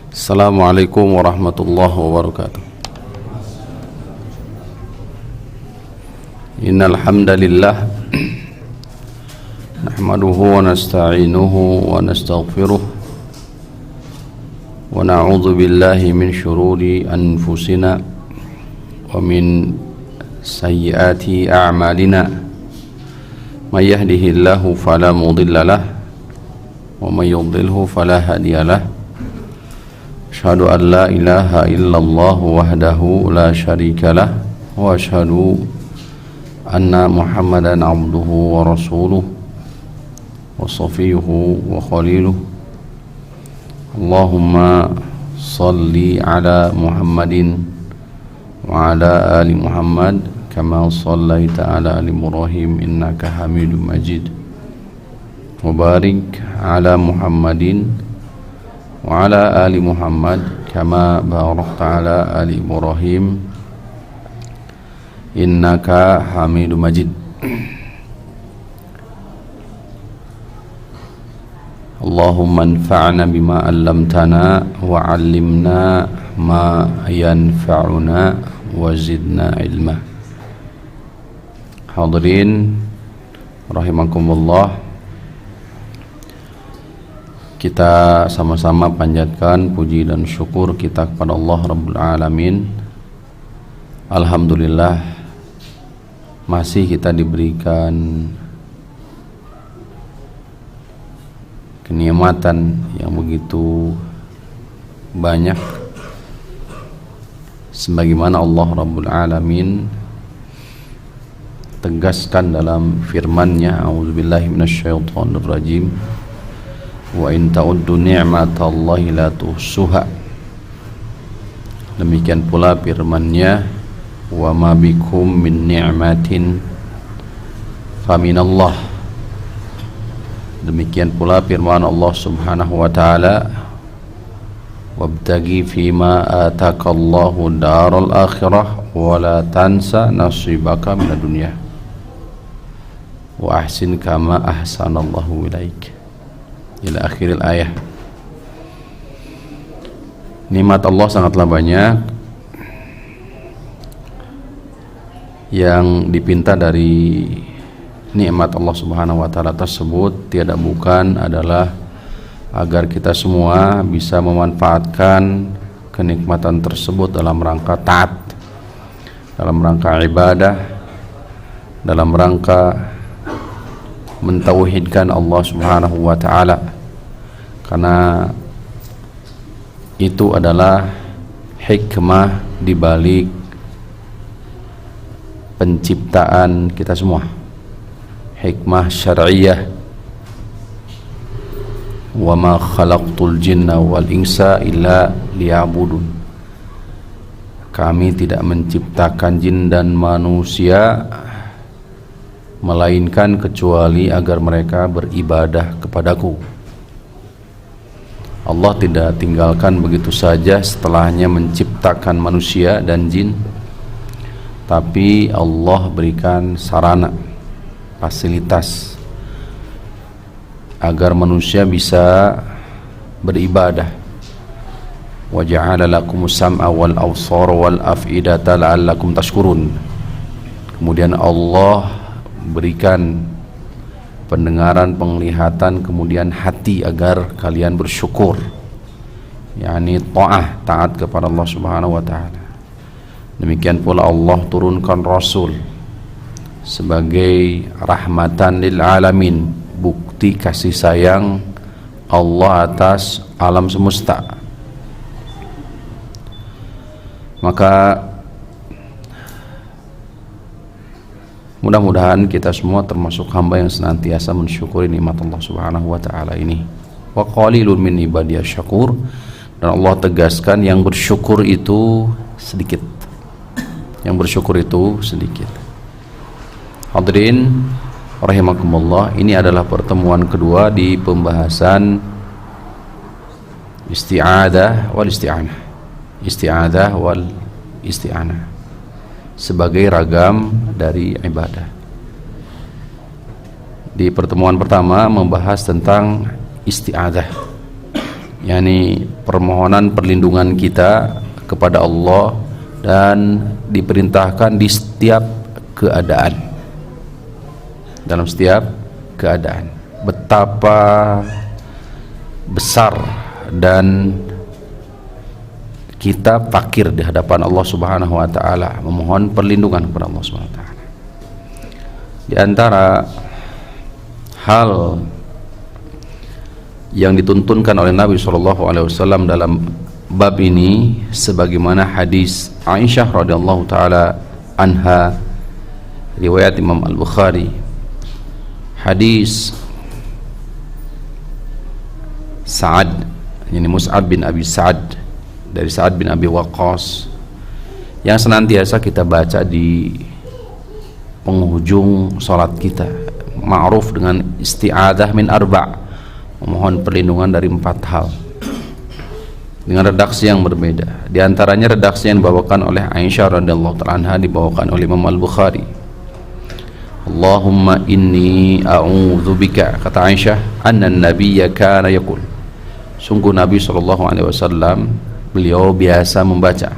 Assalamualaikum warahmatullahi wabarakatuh. Innal hamdalillah nahmaduhu wa nasta'inuhu wa nastaghfiruh wa na'udzu billahi min syururi anfusina wa min sayyiati a'malina may yahdihillahu fala mudilla lahu wa may yudlilhu fala hadiya lahu. Asyhadu an la ilaha illallah wahdahu la syarika lah wa asyhadu anna Muhammadan abduhu wa rasuluh wa safiyuhu wa khaliluh. Allahumma salli ala Muhammadin wa ala ali Muhammad kama sallaita ala ali Ibrahim innaka Hamidum Majid. Wa barik ala Muhammadin wa ala ali Muhammad kama barakta ala ali Ibrahim innaka Hamidum Majid. Allahumma anfa'na bima 'allamtana wa 'allimna ma yanfa'una wa zidna ilma. Hadirin rahimakumullah, kita sama-sama panjatkan puji dan syukur kita kepada Allah Rabbul Alamin. Alhamdulillah, masih kita diberikan kenikmatan yang begitu banyak, sebagaimana Allah Rabbul Alamin tegaskan dalam firman-Nya, a'udzubillahi minasyaitonirrajim, wa in ta'uddu ni'matallahi la tuhsuha. Demikian pula firman-Nya, wa ma bikum min ni'matin faminallah. Demikian pula firman Allah Subhanahu wa taala, wabtaghi fima atakallahu daral akhirah wa la tansa nasibaka minad dunya wa ahsin kama ahsanallahu ilaik, ila akhiril ayah. Nikmat Allah sangatlah banyak. Yang dipinta dari nikmat Allah Subhanahu wa taala tersebut tiada bukan adalah agar kita semua bisa memanfaatkan kenikmatan tersebut dalam rangka taat, dalam rangka ibadah, dalam rangka mentauhidkan Allah Subhanahu wa taala, karena itu adalah hikmah dibalik penciptaan kita semua, hikmah syar'iyah. Wa ma khalaqtul jinna wal insa illa liya'budun. Kami tidak menciptakan jin dan manusia melainkan kecuali agar mereka beribadah kepadaku. Allah tidak tinggalkan begitu saja setelahnya menciptakan manusia dan jin, tapi Allah berikan sarana, fasilitas agar manusia bisa beribadah. Wa ja'ala lakumus sam'a wal absara wal af'idata la'allakum tashkurun. Kemudian Allah berikan pendengaran, penglihatan, kemudian hati agar kalian bersyukur, yakni taat kepada Allah Subhanahu wa taala. Demikian pula Allah turunkan Rasul sebagai rahmatan lil alamin, bukti kasih sayang Allah atas alam semesta. Maka mudah-mudahan kita semua termasuk hamba yang senantiasa mensyukuri nikmat Allah Subhanahu wa taala ini. Wa qalilun min ibadiyasy syakur. Dan Allah tegaskan yang bersyukur itu sedikit. Yang bersyukur itu sedikit. Hadirin rahimakumullah, ini adalah pertemuan kedua di pembahasan isti'adah wal isti'anah. Isti'adah wal isti'anah sebagai ragam dari ibadah. Di pertemuan pertama membahas tentang isti'adah. yakni permohonan perlindungan kita kepada Allah, dan diperintahkan di setiap keadaan, dalam setiap keadaan. Betapa besar dan kita fakir di hadapan Allah Subhanahu wa taala, memohon perlindungan kepada Allah Subhanahu wa taala. Di antara hal yang dituntunkan oleh Nabi SAW dalam bab ini, sebagaimana hadis Aisyah radhiyallahu taala anha, riwayat Imam Al-Bukhari, hadis Sa'ad, ini Mus'ab bin Abi Sa'ad, dari Sa'ad bin Abi Waqqas, yang senantiasa kita baca di penghujung salat kita, ma'ruf dengan isti'adzah min arba', memohon perlindungan dari 4 hal, dengan redaksi yang berbeda. Di antaranya redaksi yang dibawakan oleh Aisyah radhiyallahu ta'ala anha, dibawakan oleh Imam Al-Bukhari. Allahumma inni a'udzubika, kata Aisyah, anna nabiyya kana yaqul, sungguh Nabi SAW beliau biasa membaca,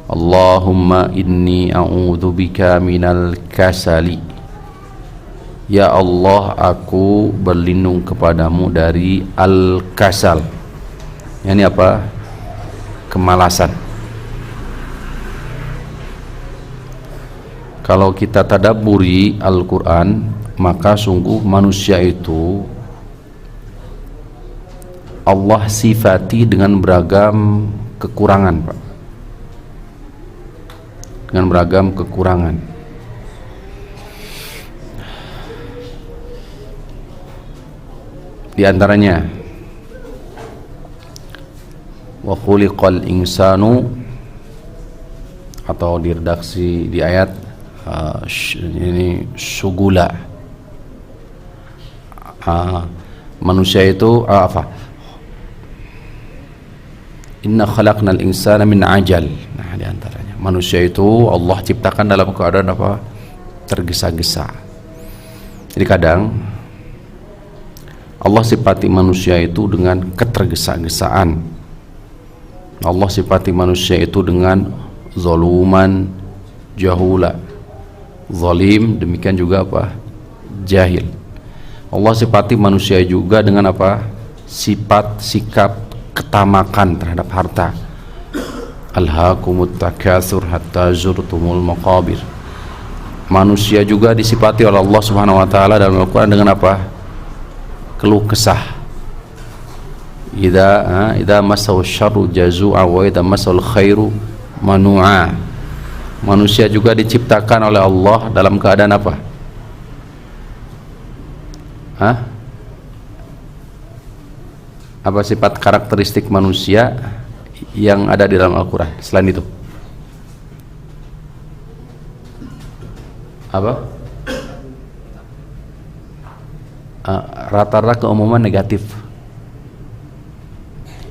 Allahumma inni a'udzubika minal kasali, ya Allah, aku berlindung kepadamu dari al-kasal. Ini apa? Kemalasan. Kalau kita tadabburi Al-Quran, maka sungguh manusia itu Allah sifati dengan beragam kekurangan, Pak. Dengan beragam kekurangan. Di antaranya, wa khuliqal insanu, atau di redaksi di ayat ini sugula, manusia itu apa? Inna khalaqnal insana min ajal. Nah, di antaranya manusia itu Allah ciptakan dalam keadaan apa? Tergesa-gesa. Jadi kadang Allah sifati manusia itu dengan ketergesa-gesaan. Allah sifati manusia itu dengan zaluman, jahula, zalim, demikian juga apa? Jahil. Allah sifati manusia juga dengan apa? Sifat, sikap ketamakan terhadap harta. Alhaakumut takatsur hatta zurtumul maqabir. Manusia juga disifati oleh Allah Subhanahu wa taala dalam Al-Qur'an dengan apa? Keluh kesah. Idza massahu syarru jazua wa idza massal khairu manu'a. Manusia juga diciptakan oleh Allah dalam keadaan apa? Apa sifat karakteristik manusia yang ada di dalam Al-Quran selain itu? Apa? Rata-rata keumuman negatif.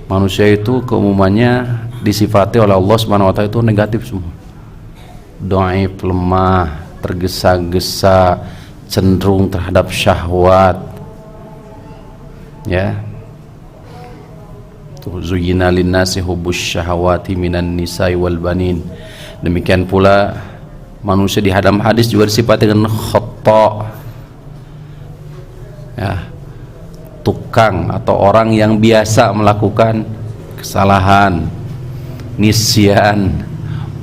Manusia itu keumumannya disifati oleh Allah Subhanahu wa taala itu negatif semua. Dhaif, lemah, tergesa-gesa, cenderung terhadap syahwat. Ya. Zuyyina linnasi hubbus syahawati minan nisa'i wal banin. Demikian pula manusia di hadam hadis juga disifati dengan khata', ya, tukang atau orang yang biasa melakukan kesalahan, nisyan,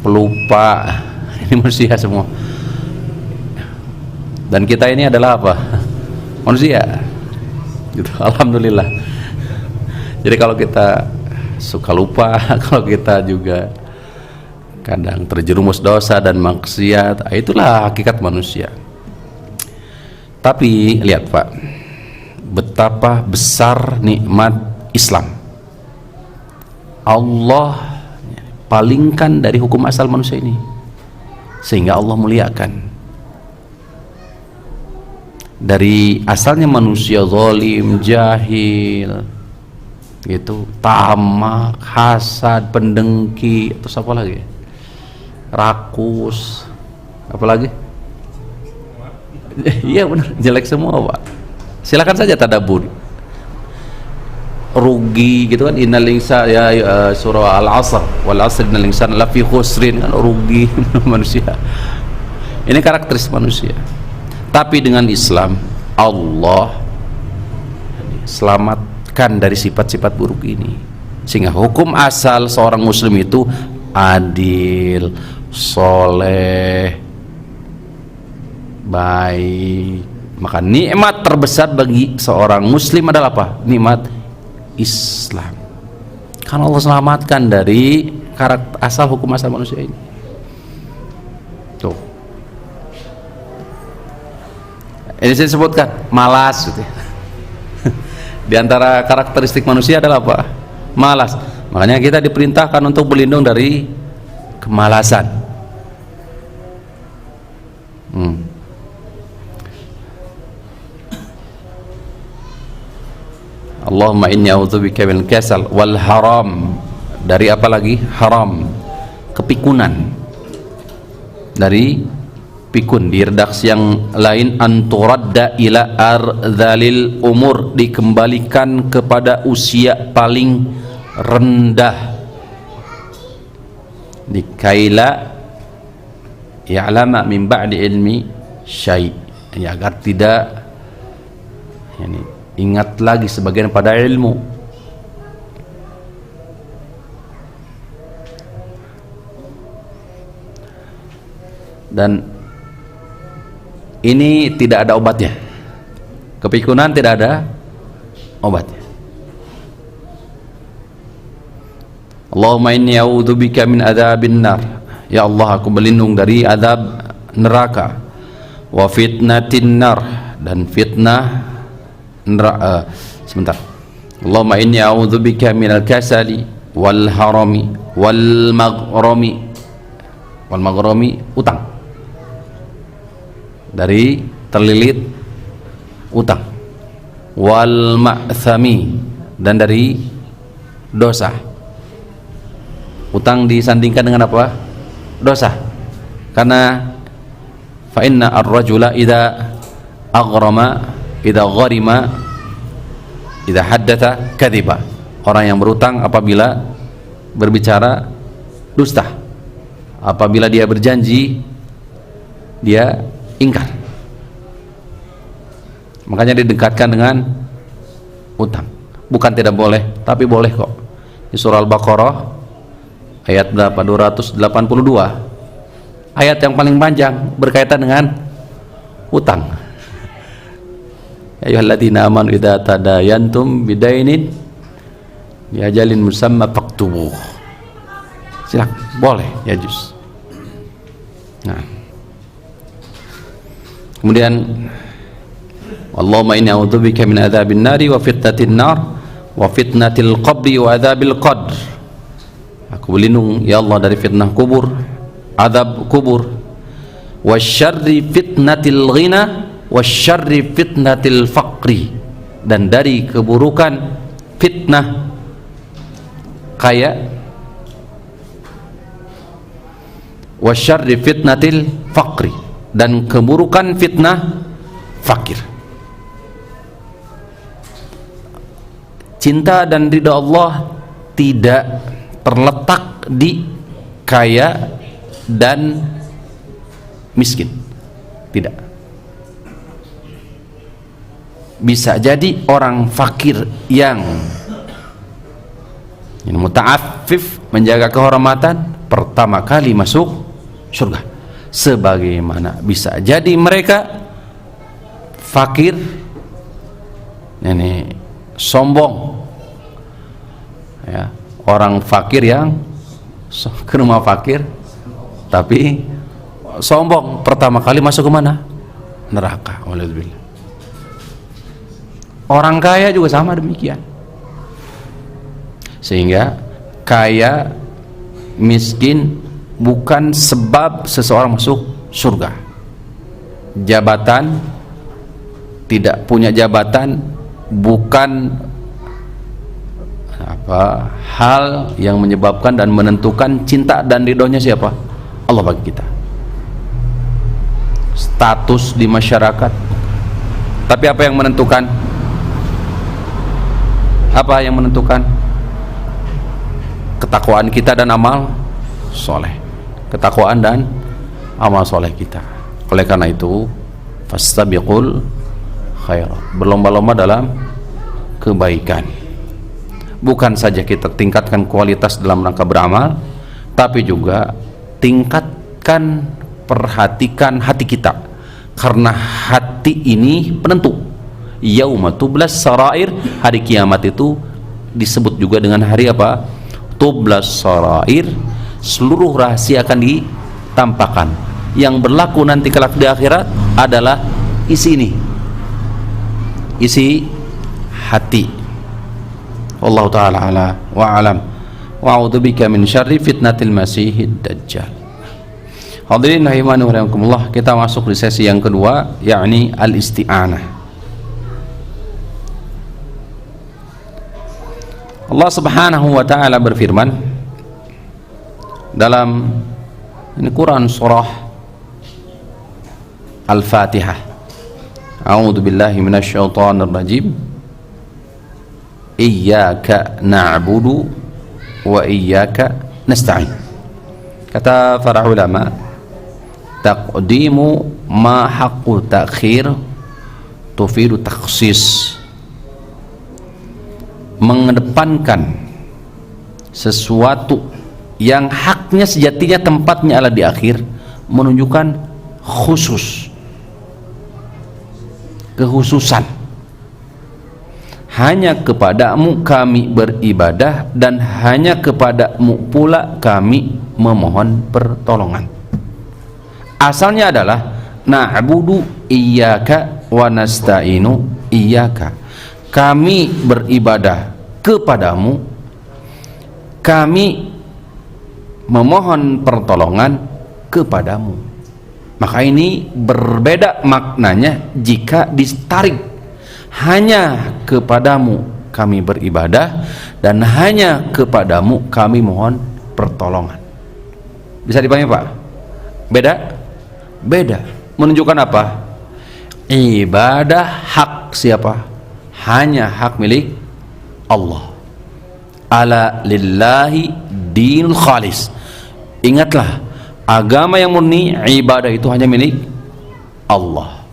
pelupa. Ini manusia semua. Dan kita ini adalah apa? Manusia. Gitu. Alhamdulillah. Jadi kalau kita suka lupa, kalau kita juga kadang terjerumus dosa dan maksiat, itulah hakikat manusia. Tapi lihat Pak, betapa besar nikmat Islam. Allah palingkan dari hukum asal manusia ini, sehingga Allah muliakan. Dari asalnya manusia zalim, jahil, gitu, tamak, hasad, pendengki, terus apa lagi? Rakus, apa lagi? Iya benar, jelek semua Pak. Silakan saja tadabbur. rugi gitu kan, innal insana surah al-asr wal asr innal insana lafi khusrin kan, rugi manusia. Ini karakteristik manusia. Tapi dengan Islam Allah selamatkan dari sifat-sifat buruk ini, sehingga hukum asal seorang muslim itu adil, soleh, baik. Maka nikmat terbesar bagi seorang muslim adalah apa? Nikmat Islam. Karena Allah selamatkan dari karakter asal hukum asal manusia ini. Tuh. Ini saya sebutkan malas gitu ya. Di antara karakteristik manusia adalah apa? Malas. Makanya kita diperintahkan untuk berlindung dari kemalasan. Allahumma inni a'udzubika minal kasal wal haram. Dari apa lagi? Haram, kepikunan. Dari pikun, di redaksi yang lain anturadda ila ardhalil umur, dikembalikan kepada usia paling rendah. Dikaila ya'lama min ba'di ilmi syai', ya, agar tidak ingat lagi sebagian pada ilmu. Dan ini tidak ada obatnya. Kepikunan tidak ada obatnya. Allahumma inni a'udzubika min adzabin nar. Ya Allah, aku berlindung dari azab neraka. Wa fitnatin nar, dan fitnah neraka. Sebentar. Allahumma inni a'udzubika minal kasali wal harami wal maghrami. Wal maghrami, utang. Dari terlilit utang. Wal ma'thami, dan dari dosa. Utang disandingkan dengan apa? Dosa. Karena fa inna ar-rajula idza aghrama, idza gharima, idza haddatha kadhiba. Orang yang berutang apabila berbicara dusta. Apabila dia berjanji dia ingkar. Makanya didekatkan dengan utang. Bukan tidak boleh, tapi boleh kok. Di surah Al-Baqarah ayat berapa? 282. Ayat yang paling panjang berkaitan dengan utang. Ya ayyuhalladzina amanu idza tadayantum bidainin bi ajalin musamma faktubuh. Silakan, boleh ya juz. Nah. Kemudian Allahumma inni a'udzubika min adzabin nari wa fitnatin nar wa fitnatil qabri wa adzabil qadr. Aku berlindung ya Allah dari fitnah kubur, azab kubur, wasyarri fitnatil ghina wasyarri fitnatil faqri, dan dari keburukan fitnah kaya, wasyarri fitnatil faqri, dan keburukan fitnah fakir. Cinta dan ridha Allah tidak terletak di kaya dan miskin. Tidak. Bisa jadi orang fakir yang muta'affif, menjaga kehormatan, pertama kali masuk surga. Sebagaimana bisa jadi mereka fakir ini sombong ya, orang fakir yang ke rumah fakir tapi sombong, pertama kali masuk ke mana? Neraka. Walhamdulillah. Orang kaya juga sama demikian. Sehingga kaya miskin bukan sebab seseorang masuk surga. Jabatan, tidak punya jabatan, bukan apa hal yang menyebabkan dan menentukan cinta dan ridhonya siapa? Allah bagi kita. Status di masyarakat, tapi apa yang menentukan? Apa yang menentukan? Ketakwaan kita dan amal soleh. Ketakwaan dan amal soleh kita. Oleh karena itu, fastabiqul khairat, berlomba-lomba dalam kebaikan. Bukan saja kita tingkatkan kualitas dalam rangka beramal, tapi juga tingkatkan, perhatikan hati kita, karena hati ini penentu. Yauma tublas sarair, hari kiamat itu disebut juga dengan hari apa? Tublas sarair, seluruh rahasia akan ditampakkan. Yang berlaku nanti kelak di akhirat adalah isi ini, isi hati. Wallahu ta'ala ala wa alam, wa a'udzubika min syarri fitnatil masihid dajjal. Hadirin rahimani wa rahimakumullah, kita masuk di sesi yang kedua, yakni al-isti'anah. Allah Subhanahu wa taala berfirman dalam ini Quran surah Al-Fatihah. A'udzu billahi minasyaitonir rajim. Iyyaka na'budu wa iyyaka nasta'in. Kata para ulama, taqdimu ma haqqu ta'khir tufidu takhsis. Mengedepankan sesuatu yang haknya sejatinya tempatnya ada di akhir, menunjukkan khusus, kekhususan. Hanya kepadamu kami beribadah dan hanya kepadamu pula kami memohon pertolongan. Asalnya adalah na'budu iyyaka wa nasta'inu iyyaka, kami beribadah kepadamu, kami memohon pertolongan kepadamu. Maka ini berbeda maknanya jika ditarik hanya kepadamu kami beribadah dan hanya kepadamu kami mohon pertolongan. Bisa dipahami Pak? Beda? Beda. Menunjukkan apa? Ibadah hak siapa? Hanya hak milik Allah. Ala lillahi dinul khalis. Ingatlah, agama yang murni, ibadah itu hanya milik Allah.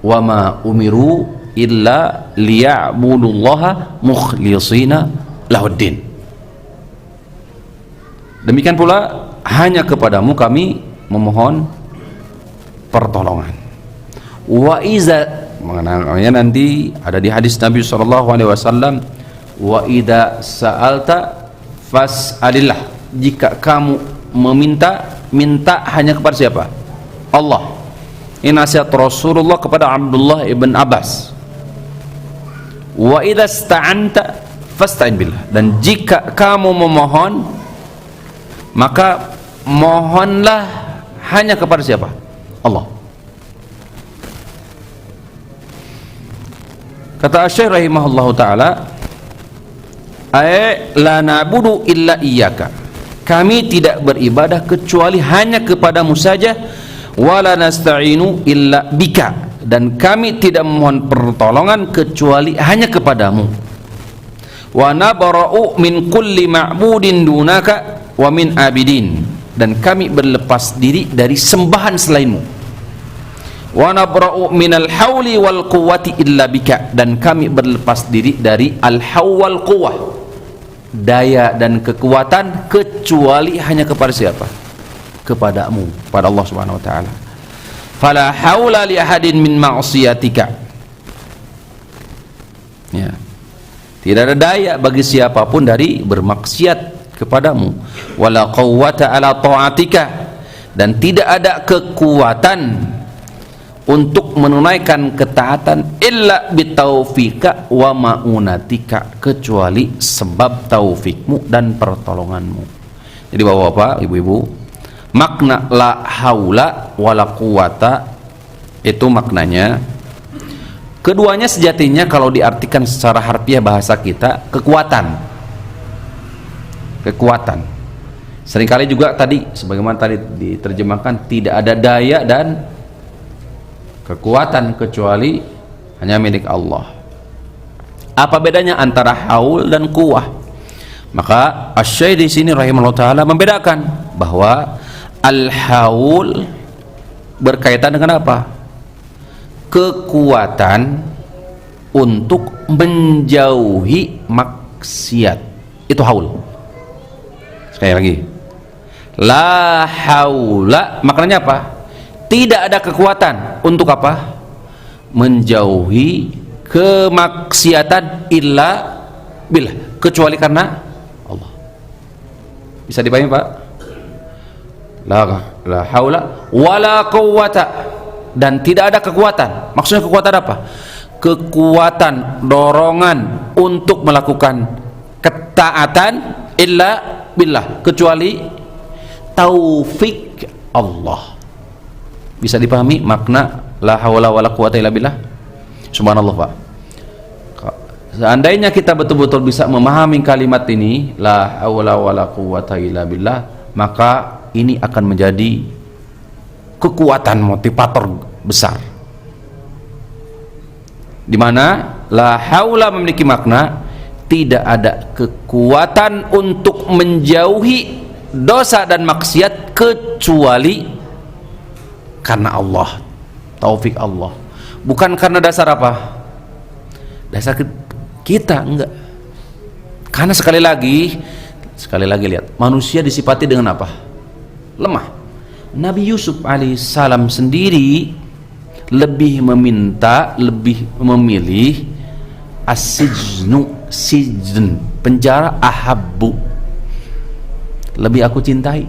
Wa ma umiru illa liya'budullaha mukhlishina lahuddin. Demikian pula hanya kepadamu kami memohon pertolongan. Wa iza, mengenalnya nanti ada di hadis Nabi SAW, wa idza sa'alta fas'alillah, jika kamu meminta, minta hanya kepada siapa? Allah. Ini nasihat Rasulullah kepada Abdullah ibn Abbas. Wa idza sta'anta fasta'in billah, dan jika kamu memohon maka mohonlah hanya kepada siapa? Allah. Kata Syekh rahimahullahu taala, la na'budu illa iyyaka, kami tidak beribadah kecuali hanya kepadamu saja, wala nasta'inu illa bika, dan kami tidak memohon pertolongan kecuali hanya kepadamu. Wa nabra'u min kulli ma'budin dunaka wa min abidin, dan kami berlepas diri dari sembahan selainmu. Wa nabra'u minal hauli wal quwwati illa bika, dan kami berlepas diri dari al haul wal quwwah, daya dan kekuatan, kecuali hanya kepada siapa? Kepadamu, pada Allah Subhanahu wa taala. Fala haula li ahadin min ma'siyatika. Ya. Tidak ada daya bagi siapapun dari bermaksiat kepadamu. Wala quwwata ala ta'atika, dan tidak ada kekuatan untuk menunaikan ketaatan illa bitaufika wa ma'unatika, kecuali sebab taufikmu dan pertolonganmu. Jadi bapak-bapak, ibu-ibu, makna la haula wala quwata itu maknanya keduanya sejatinya kalau diartikan secara harfiah bahasa kita kekuatan. Kekuatan. Seringkali juga tadi sebagaimana tadi diterjemahkan, tidak ada daya dan kekuatan kecuali hanya milik Allah. Apa bedanya antara haul dan quwwah? Maka Asy-Syaikh di sini rahimahullah taala membedakan bahwa al-haul berkaitan dengan apa? Kekuatan untuk menjauhi maksiat. Itu haul. Sekali lagi. La haula maknanya apa? Tidak ada kekuatan untuk apa? Menjauhi kemaksiatan illa billah, kecuali karena Allah. Bisa dipahami Pak? La haula wala quwwata, dan tidak ada kekuatan. Maksudnya kekuatan apa? Kekuatan dorongan untuk melakukan ketaatan illa billah, kecuali taufik Allah. Bisa dipahami makna la haula wala quwwata illa billah? Subhanallah Pak. Seandainya kita betul-betul bisa memahami kalimat ini, la haula wala quwwata illa billah, maka ini akan menjadi kekuatan motivator besar, di mana la haula memiliki makna tidak ada kekuatan untuk menjauhi dosa dan maksiat kecuali karena Allah, taufik Allah, bukan karena dasar apa? Dasar kita enggak. Karena sekali lagi lihat, manusia disifati dengan apa? Lemah. Nabi Yusuf alaihissalam sendiri lebih memilih sijn, penjara, ahabbu, lebih aku cintai.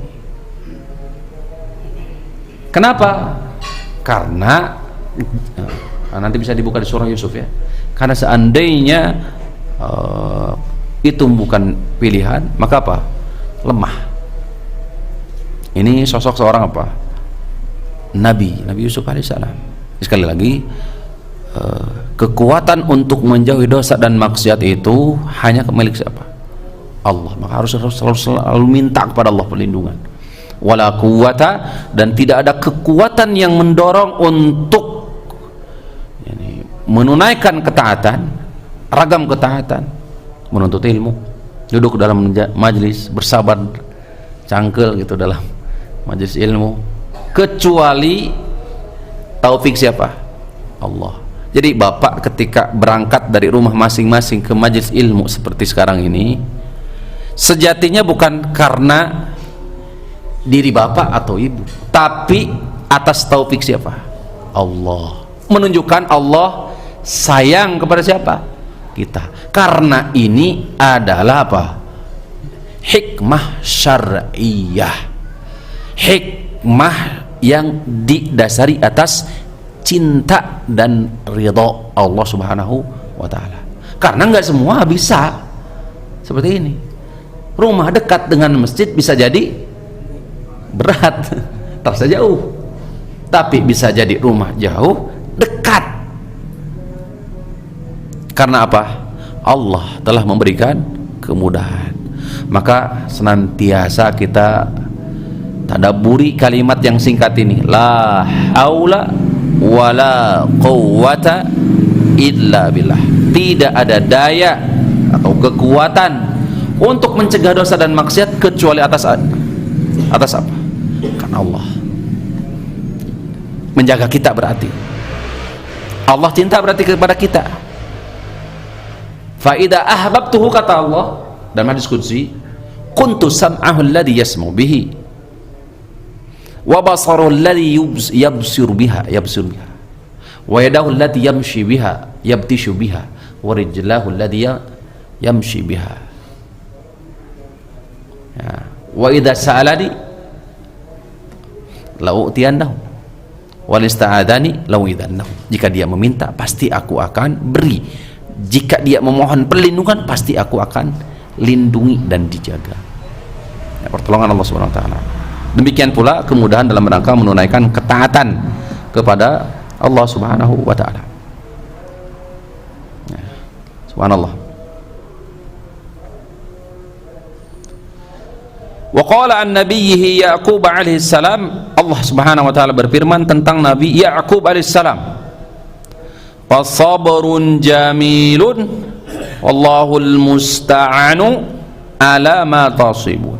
Kenapa? Karena nanti bisa dibuka di surah Yusuf ya. Karena seandainya itu bukan pilihan, maka apa? Lemah. Ini sosok seorang apa? Nabi Yusuf alaihissalam. Sekali lagi, kekuatan untuk menjauhi dosa dan maksiat itu hanya milik siapa? Allah. Maka harus selalu minta kepada Allah perlindungan. Wala quwwata, dan tidak ada kekuatan yang mendorong untuk menunaikan ketaatan, ragam ketaatan, menuntut ilmu, duduk dalam majlis, bersabar cangkel gitu dalam majlis ilmu, kecuali taufik siapa? Allah. Jadi bapak ketika berangkat dari rumah masing-masing ke majlis ilmu seperti sekarang ini, sejatinya bukan karena diri bapak atau ibu, tapi atas taufik siapa? Allah. Menunjukkan Allah sayang kepada siapa? Kita. Karena ini adalah apa? Hikmah syar'iyah, hikmah yang didasari atas cinta dan ridha Allah subhanahu wa ta'ala. Karena nggak semua bisa seperti ini. Rumah dekat dengan masjid bisa jadi berat, terasa jauh, tapi bisa jadi rumah jauh dekat. Karena apa? Allah telah memberikan kemudahan. Maka senantiasa kita tadabburi kalimat yang singkat ini, la haula wala quwwata illa billah. Tidak ada daya atau kekuatan untuk mencegah dosa dan maksiat kecuali atas apa? Karena Allah menjaga kita, berarti Allah cinta berarti kepada kita. Fa idza ahbabtuhu, kata Allah dalam hadis qudsi, kuntu sam'ahu alladhi yasma'u bihi wa basaruhu alladhi yabsir biha wa yadahu allati yamshi biha yabtishu biha wa rijlahu alladhi yamshi biha. Ya. Wa idza sa'alani la u'tiyannahu wa lista'adani la u'idannahu. Jika dia meminta, pasti aku akan beri. Jika dia memohon perlindungan, pasti aku akan lindungi dan dijaga. Ya, pertolongan Allah Subhanahu wa taala. Demikian pula kemudahan dalam rangka menunaikan ketaatan kepada Allah Subhanahu wa taala. Ya, subhanallah. Wa qala an nabiyhi Yaqub alaihi salam, Allah Subhanahu wa taala berfirman tentang Nabi Yaqub alaihi salam, fasabrun jamilun Wallahul musta'anu ala ma tasibun.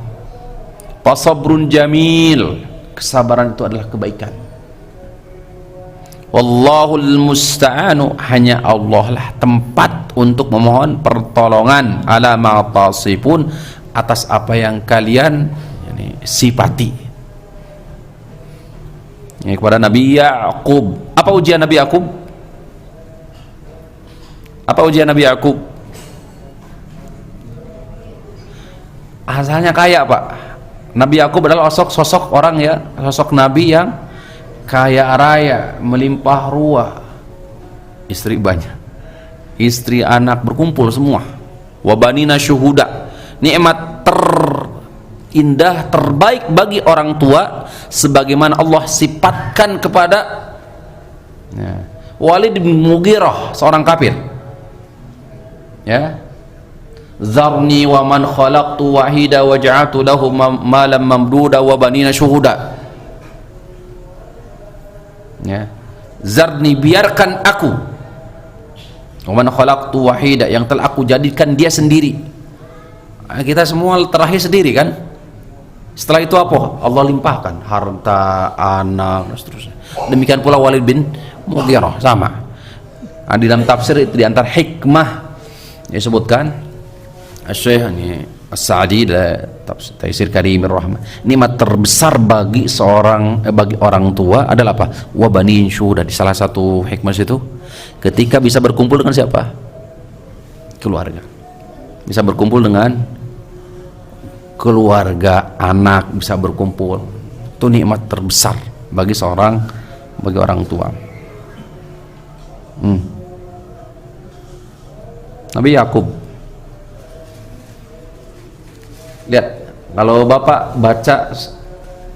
Fasabrun jamil, kesabaran itu adalah kebaikan. Wallahul musta'anu, hanya Allah lah tempat untuk memohon pertolongan, ala ma tasifun, atas apa yang kalian sifati. Ini kepada Nabi Ya'qub. Apa ujian Nabi Ya'qub? Apa ujian Nabi Ya'qub? Asalnya kaya, Pak. Nabi Ya'qub adalah sosok orang ya, sosok Nabi yang kaya raya, melimpah ruah, istri banyak, istri anak berkumpul semua. Wabanina syuhuda, nikmat terindah terbaik bagi orang tua, sebagaimana Allah sifatkan kepada Walid bin Mughirah, seorang kafir. Ya, zarni wa man khalaqtu wahida wa ja'altu lahu malam mamduda wa banina syuhuda. Ya, zarni, biarkan aku, wa man khalaqtu wahida, yang telah aku jadikan dia sendiri. Kita semua terakhir sendiri kan. Setelah itu apa? Allah limpahkan harta, anak, dan seterusnya. Demikian pula Walid bin Mughirah, sama. Di dalam tafsir itu di antara hikmah disebutkan Syekh As-Sa'di Taisir Karimir Rahman, nikmat terbesar bagi bagi orang tua adalah apa? Wa banin syuhuda. Di salah satu hikmah itu ketika bisa berkumpul dengan siapa? Keluarga. Bisa berkumpul dengan keluarga, anak bisa berkumpul. Itu nikmat terbesar bagi orang tua. Nabi Ya'qub, lihat, kalau Bapak baca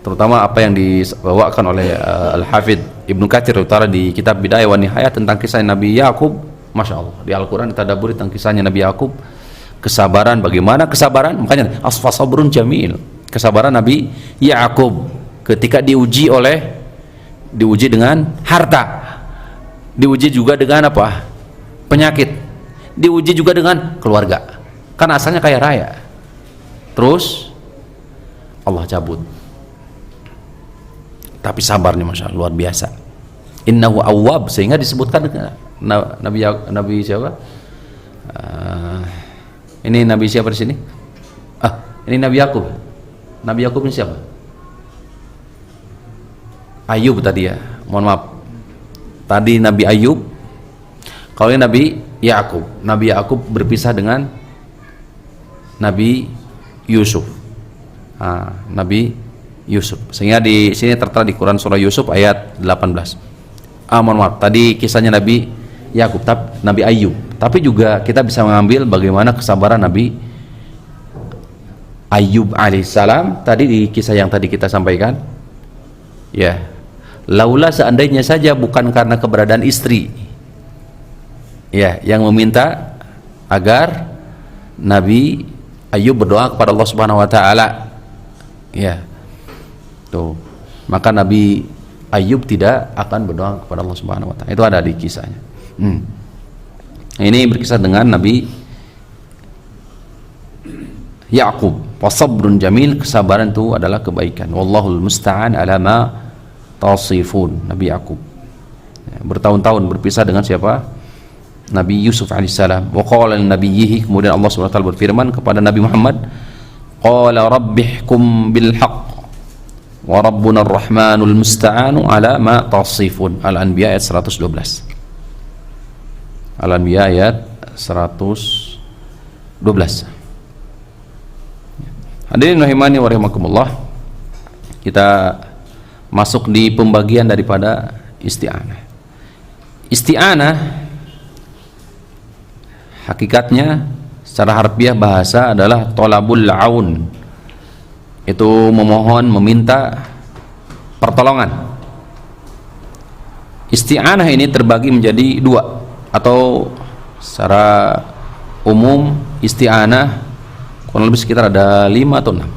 terutama apa yang dibawakan oleh Al-Hafidh Ibnu Katsir utara di kitab Bidayah wa Nihayah tentang kisah Nabi Ya'qub, Masya Allah, di Al-Quran ditadaburi tentang kisahnya Nabi Ya'qub, kesabaran, bagaimana kesabaran, makanya asfasabrun jamil, kesabaran Nabi Ya'qub ketika diuji dengan harta, diuji juga dengan apa? Penyakit, diuji juga dengan keluarga, kan asalnya kaya raya, terus Allah cabut, tapi sabarnya Masya Allah luar biasa. Innahu awwab, sehingga disebutkan Nabi siapa? Ini Nabi siapa di sini? Ini Nabi Ya'qub. Nabi Ya'qub ini siapa? Ayub tadi ya, mohon maaf. Tadi Nabi Ayub, kalau ini Nabi Ya'qub. Nabi Ya'qub berpisah dengan Nabi Yusuf. Nabi Yusuf. Sehingga di sini tertera di Quran surah Yusuf ayat 18. Mohon maaf, tadi kisahnya Nabi Ya'qub, Nabi Ayub. Tapi juga kita bisa mengambil bagaimana kesabaran Nabi Ayub alaihissalam tadi di kisah yang tadi kita sampaikan. Ya, laula, seandainya saja bukan karena keberadaan istri, ya, yang meminta agar Nabi Ayub berdoa kepada Allah Subhanahu wa taala. Ya. Tuh. Maka Nabi Ayub tidak akan berdoa kepada Allah Subhanahu wa taala. Itu ada di kisahnya. Ini berkisah dengan Nabi Ya'qub. Wasabrun jamil, kesabaran itu adalah kebaikan. Wallahul musta'an ala ma tasifun. Nabi Ya'qub bertahun-tahun berpisah dengan siapa? Nabi Yusuf alaihissalam. Wa qala linabiyhi, kemudian Allah Subhanahu wa taala berfirman kepada Nabi Muhammad, qala rabbihkum bil haqq wa rabbuna ar-rahmanul musta'anu ala ma tasifun. Al-Anbiya ayat 112. Al-Anbiya ayat 112. Hadirin rahimani wa rahimakumullah, kita masuk di pembagian daripada isti'anah. Isti'anah hakikatnya secara harfiah bahasa adalah tolabul aun, itu memohon, meminta pertolongan. Isti'anah ini terbagi menjadi dua, atau secara umum isti'anah kurang lebih sekitar ada 5 atau 6.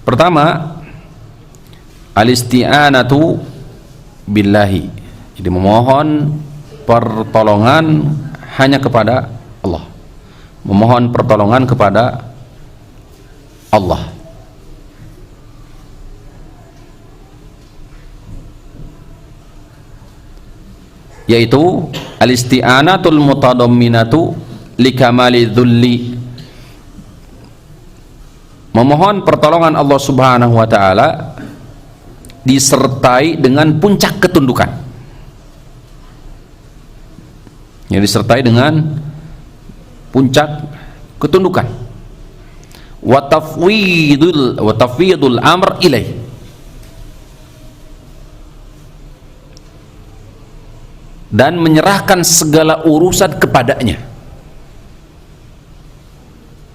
Pertama, Al-isti'anatu billahi, jadi memohon pertolongan hanya kepada Allah, memohon pertolongan kepada Allah. Yaitu al-isti'anatul mutadamminatu likamali dhulli, memohon pertolongan Allah Subhanahu wa ta'ala disertai dengan puncak ketundukan, yang disertai dengan puncak ketundukan, wa tafwidul amr ilaih, dan menyerahkan segala urusan kepadanya.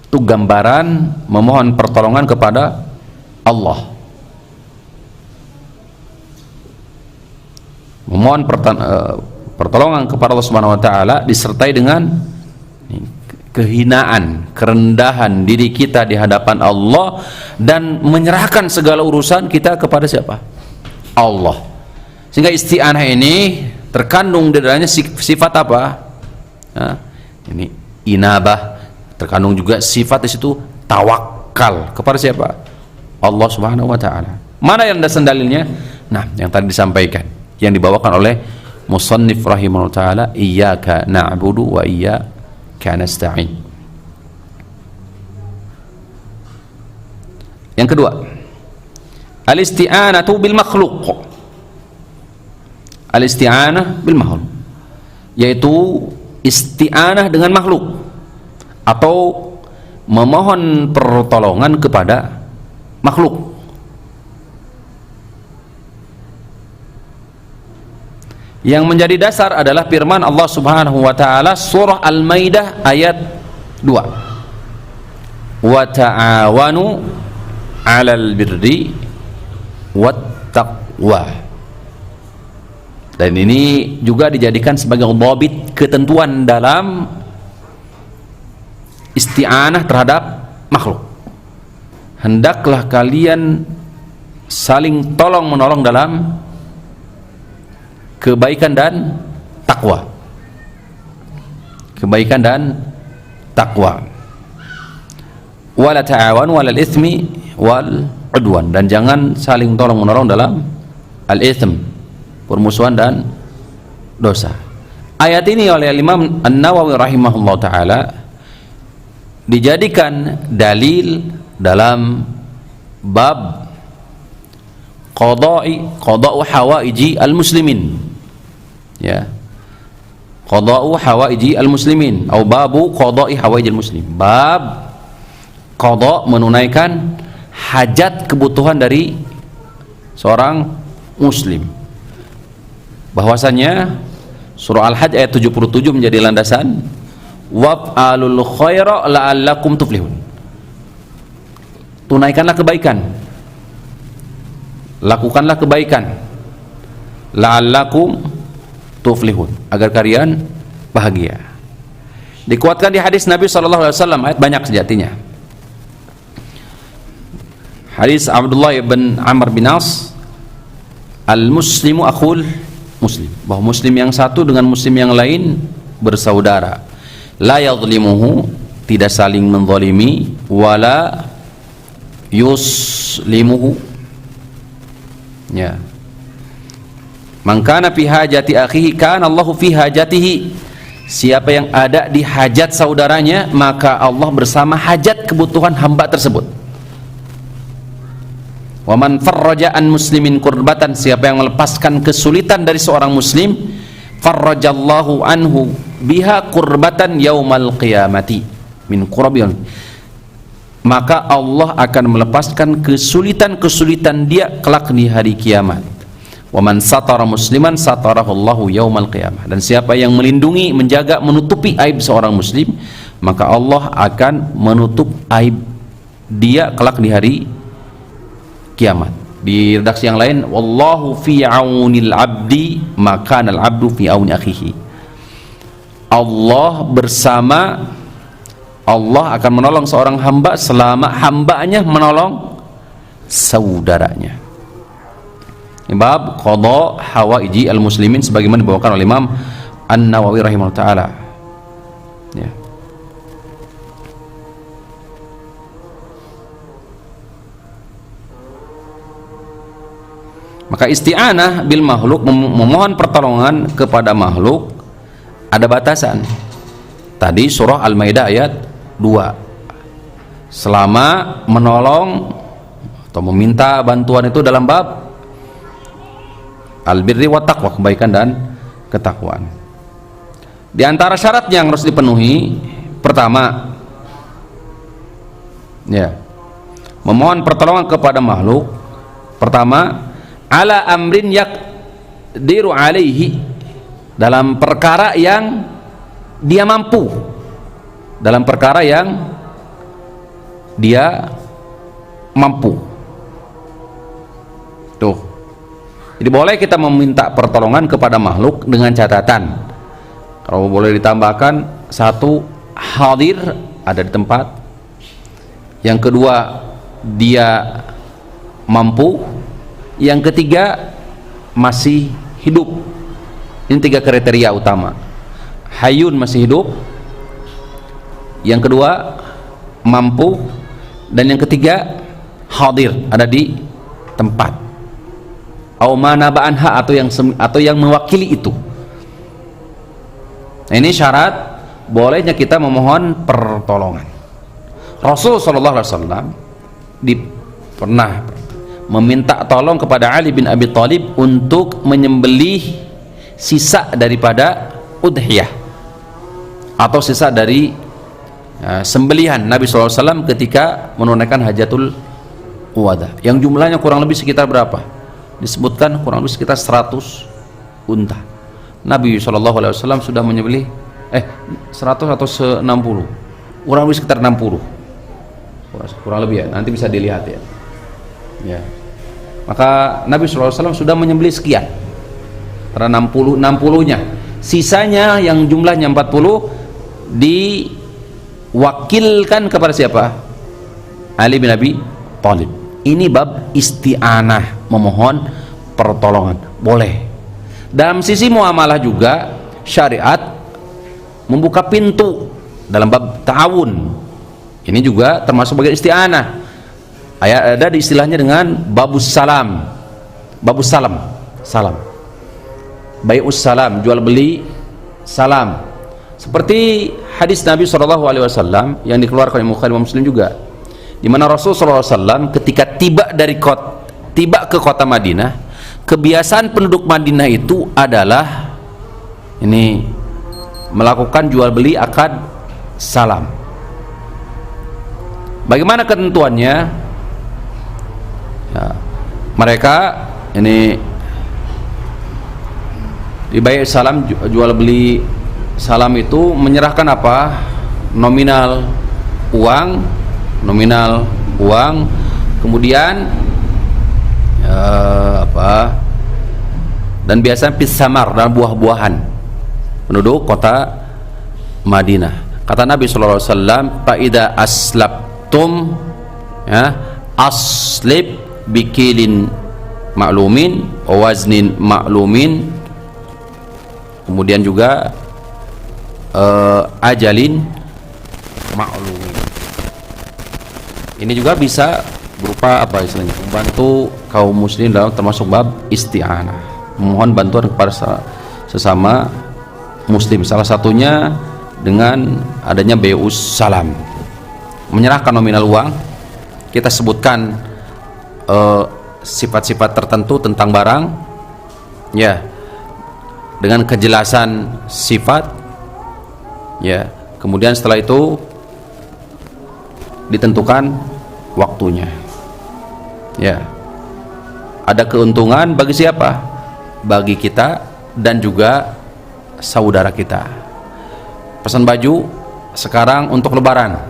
Itu gambaran memohon pertolongan kepada Allah. Memohon pertolongan kepada Allah Subhanahu wa ta'ala disertai dengan kehinaan, kerendahan diri kita di hadapan Allah, dan menyerahkan segala urusan kita kepada siapa? Allah. Sehingga isti'anah ini terkandung di dalamnya sifat apa? Nah, ini inabah, terkandung juga sifat di situ tawakal kepada siapa? Allah Subhanahu wa ta'ala. Mana yang dasar dalilnya? Nah, yang tadi disampaikan, yang dibawakan oleh musannif rahimahullah ta'ala, iyyaka na'budu wa iyyaka nasta'in. Yang kedua, al-isti'anatu bil makhluq, al-isti'anah bil makhluk, yaitu isti'anah dengan makhluk atau memohon pertolongan kepada makhluk. Yang menjadi dasar adalah firman Allah Subhanahu wa ta'ala surah Al-Maidah ayat 2, wa ta'awanu 'alal birri wat taqwa. Dan ini juga dijadikan sebagai dhabit, ketentuan dalam isti'anah terhadap makhluk. Hendaklah kalian saling tolong menolong dalam kebaikan dan takwa, kebaikan dan takwa. Wala ta'awanu 'alal itsmi wal 'udwan, dan jangan saling tolong menolong dalam al-itsm, permusuhan dan dosa. Ayat ini oleh Imam An-Nawawi rahimahullah ta'ala dijadikan dalil dalam bab qada'u hawaiji al-muslimin, ya, qada'u hawaiji al-muslimin atau babu qada'i hawaiji al-muslim, bab qada', menunaikan hajat kebutuhan dari seorang muslim. Bahwasanya surah Al-Hajj ayat 77 menjadi landasan, waf'alul khaira la'allakum tuflihun, tunaikanlah kebaikan, lakukanlah kebaikan, la'allakum tuflihun, agar kalian bahagia. Dikuatkan di hadis Nabi SAW, ayat banyak sejatinya. Hadis Abdullah bin Amr bin As, al-muslimu akhul muslim, bahwa muslim yang satu dengan muslim yang lain bersaudara. La yadhlimuhu, tidak saling menzalimi, wala yuslimuhu, ya. Man kana fi hajati akhihi kana Allahu fi hajatihi, siapa yang ada di hajat saudaranya, maka Allah bersama hajat kebutuhan hamba tersebut. Wa man farraja an muslimin kurbatan, siapa yang melepaskan kesulitan dari seorang muslim, farrajallahu anhu biha kurbatan yaumal qiyamati min qurabil, maka Allah akan melepaskan kesulitan-kesulitan dia kelak di hari kiamat. Wa man satara musliman satarahullahu yaumal qiyamah, dan siapa yang melindungi, menjaga, menutupi aib seorang muslim, maka Allah akan menutup aib dia kelak di hari kiamat. Di redaksi yang lain, wallahu fi aunil abdi maka al abdu fi auni akhihi, Allah bersama, Allah akan menolong seorang hamba selama hambanya menolong saudaranya. bab qada hawaiji al-muslimin sebagaimana dibawakan oleh Imam An-Nawawi rahimahullah taala. Ya. Maka isti'anah bil makhluk, memohon pertolongan kepada makhluk, ada batasan. Tadi surah Al-Maidah ayat 2. Selama menolong atau meminta bantuan itu dalam bab al-birri wa taqwa, kebaikan dan ketakwaan. Di antara syarat yang harus dipenuhi, pertama, ya, memohon pertolongan kepada makhluk. Pertama, ala amrin yaqdiru alaihi, dalam perkara yang dia mampu, dalam perkara yang dia mampu. Tuh. Jadi boleh kita meminta pertolongan kepada makhluk dengan catatan, kalau boleh ditambahkan, satu, hadir, ada di tempat. Yang kedua, dia mampu. Yang ketiga, masih hidup. Ini 3 kriteria utama. Hayyun, masih hidup. Yang kedua, mampu. Dan yang ketiga, hadir, ada di tempat. Au manaba'anha, atau yang mewakili itu. Nah, ini syarat bolehnya kita memohon pertolongan. Rasul sallallahu alaihi wasallam pernah meminta tolong kepada Ali bin Abi Thalib untuk menyembelih sisa daripada udhiyah, atau sisa dari sembelihan Nabi SAW ketika menunaikan hajatul wada, yang jumlahnya kurang lebih sekitar berapa? Disebutkan kurang lebih sekitar 100 unta. Nabi SAW sudah menyembelih 100 atau 60, kurang lebih sekitar 60, kurang lebih ya, nanti bisa dilihat ya. Ya. Maka Nabi SAW sudah menyembelih sekian, karena 60-nya, sisanya yang jumlahnya 40 diwakilkan kepada siapa? Ali bin Abi Thalib. Ini bab isti'anah, memohon pertolongan, boleh. Dalam sisi muamalah juga syariat membuka pintu dalam bab ta'awun, ini juga termasuk bagian isti'anah. Ada di istilahnya dengan babus salam, salam, bai'us salam, jual beli salam, seperti hadis Nabi SAW yang dikeluarkan oleh Bukhari dan Muslim juga, di mana Rasul SAW ketika tiba ke kota Madinah, kebiasaan penduduk Madinah itu adalah ini melakukan jual beli akad salam. Bagaimana ketentuannya? Ya, mereka ini di bai' salam, jual beli salam itu menyerahkan apa? Nominal uang, kemudian dan biasanya pisamar dan buah-buahan penduduk kota Madinah. Kata Nabi SAW, fa idza aslabtum, ya, aslib bikilin ma'lumin wa waznin ma'lumin, kemudian juga ajalin ma'lumin. Ini juga bisa berupa apa istilahnya, membantu kaum muslim dalam termasuk bab isti'anah, memohon bantuan kepada sesama muslim, salah satunya dengan adanya bai'us salam, menyerahkan nominal uang. Kita sebutkan sifat-sifat tertentu tentang barang, ya, dengan kejelasan sifat, ya, kemudian setelah itu ditentukan waktunya, ya, ada keuntungan bagi siapa? Bagi kita dan juga saudara kita. Pesan baju sekarang untuk lebaran,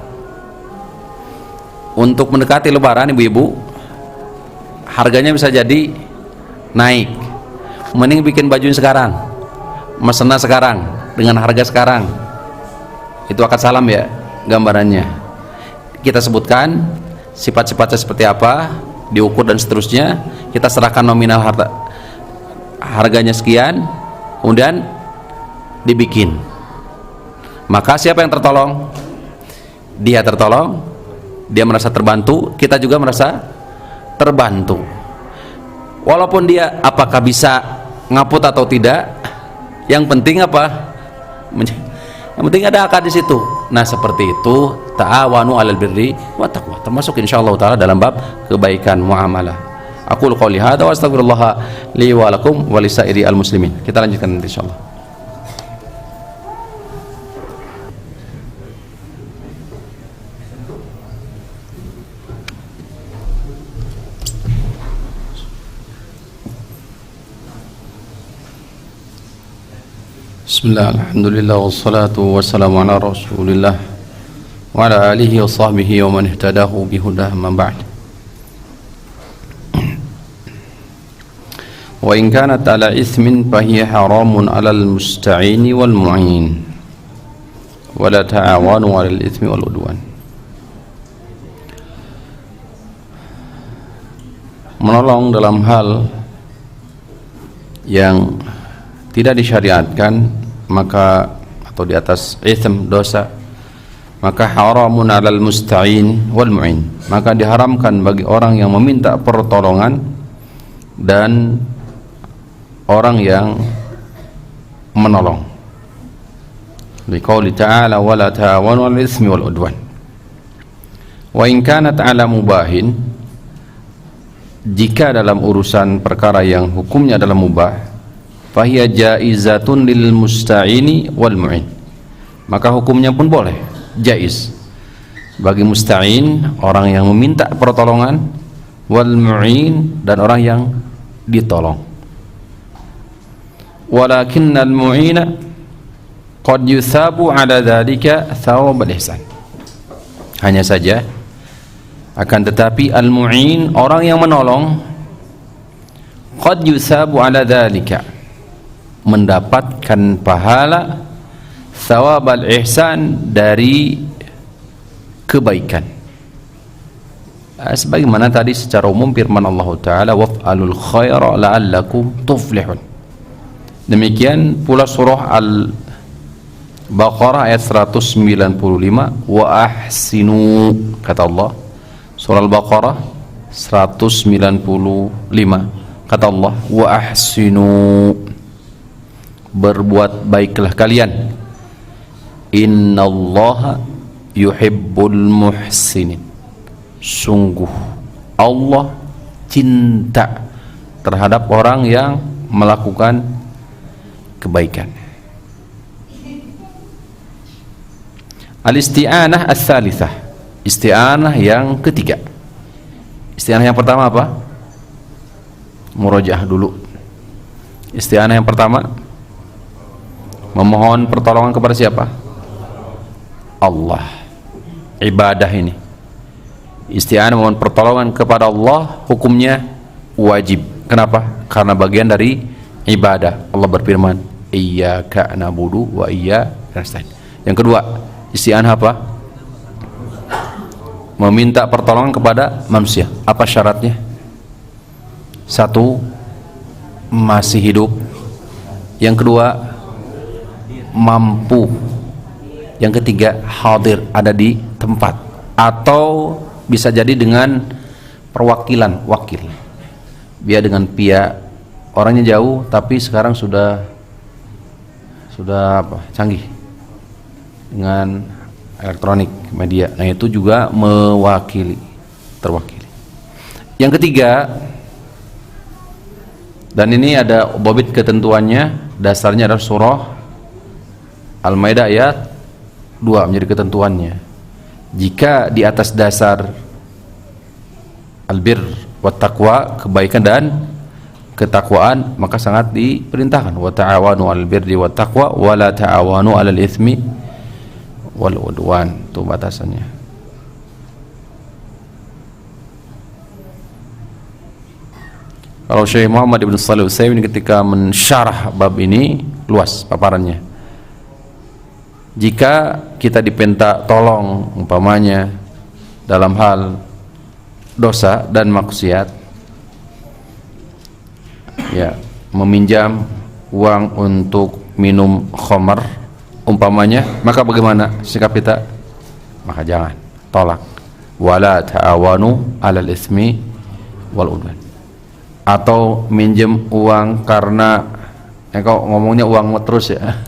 untuk mendekati lebaran, ibu-ibu, harganya bisa jadi naik. Mending bikin bajunya sekarang, mesennya sekarang, dengan harga sekarang. Itu akad salam ya, gambarannya. Kita sebutkan sifat-sifatnya seperti apa, diukur dan seterusnya. Kita serahkan nominal harganya sekian, kemudian dibikin. Maka siapa yang tertolong? Dia tertolong, dia merasa terbantu, kita juga merasa terbantu. Walaupun dia apakah bisa ngaput atau tidak, yang penting apa? Yang penting ada akad di situ. Nah, seperti itu, ta'awanu 'alal birri wa taqwa, termasuk insyaallah taala dalam bab kebaikan muamalah. Aqulu qouli hadza wa astaghfirullah li wa lakum wa lisairi al muslimin. Kita lanjutkan nanti insyaallah. Bismillah, alhamdulillah, wassalatu wassalamu ala rasulillah wa ala alihi wa sahbihi wa man ihtadahu bihudah man ba'd. Wa in kanat ala ithmin fahiya haramun ala al-musta'ini wal mu'in wa la ta'awanu ala al-ithmi wal udwan. Menolong dalam hal yang tidak disyariatkan, maka atau di atas itsm, dosa, maka haramun 'alal musta'in wal mu'in, maka diharamkan bagi orang yang meminta pertolongan dan orang yang menolong. Liqauli ta'ala wa la ta'awanu 'alal itsmi wal udwan. Wa in kanat 'ala mubahin, jika dalam urusan perkara yang hukumnya adalah mubah, fahiya jaizatun lil musta'ini wal mu'in, maka hukumnya pun boleh, jaiz bagi musta'in, orang yang meminta pertolongan, wal mu'in, dan orang yang ditolong. Walakinnal mu'ina qad yuthabu ala dzalika thawabal ihsan, hanya saja akan tetapi al mu'in, orang yang menolong, qad yuthabu ala dzalika, mendapatkan pahala thawabal ihsan, dari kebaikan. Sebagaimana tadi secara umum firman Allah Ta'ala, waf'alul khaira la'allakum tuflihun. Demikian pula surah Al-Baqarah ayat 195, wa ahsinu, kata Allah. Surah Al-Baqarah 195, kata Allah, wa ahsinu, berbuat baiklah kalian, innallaha yuhibbul muhsinin, sungguh Allah cinta terhadap orang yang melakukan kebaikan. Al-isti'anah ats-tsalitsah, isti'anah yang ketiga. Isti'anah yang pertama apa? Murojaah dulu. Isti'anah yang pertama, memohon pertolongan kepada siapa? Allah. Ibadah ini, isti'anah memohon pertolongan kepada Allah, hukumnya wajib. Kenapa? Karena bagian dari ibadah. Allah berfirman, iyyaka na'budu wa iyyaka nasta'in. Yang kedua, isti'anah apa? Meminta pertolongan kepada manusia. Apa syaratnya? Satu, masih hidup. Yang kedua, mampu. Yang ketiga, hadir, ada di tempat, atau bisa jadi dengan perwakilan, wakil. Dia dengan pihak, orangnya jauh tapi sekarang sudah apa, canggih dengan elektronik, media. Nah, itu juga mewakili, terwakili. Yang ketiga, dan ini ada bobit ketentuannya, dasarnya adalah surah Al-Maidah ayat 2 menjadi ketentuannya. Jika di atas dasar albir wa taqwa, kebaikan dan ketakwaan, maka sangat diperintahkan, wa ta'awanu 'alal birri wat taqwa wa la ta'awanu 'alal itsmi wal udwan. Itu batasannya. Kalau Syekh Muhammad Ibn Shalih Al-Utsaimin ketika mensyarah bab ini, luas paparannya. Jika kita dipinta tolong umpamanya dalam hal dosa dan maksiat, ya, meminjam uang untuk minum khamar umpamanya, maka bagaimana sikap kita? Maka jangan, tolak. Wala ta'awanu 'alal itsmi wal 'udwan. Atau minjem uang karena kok ngomongnya uang terus ya.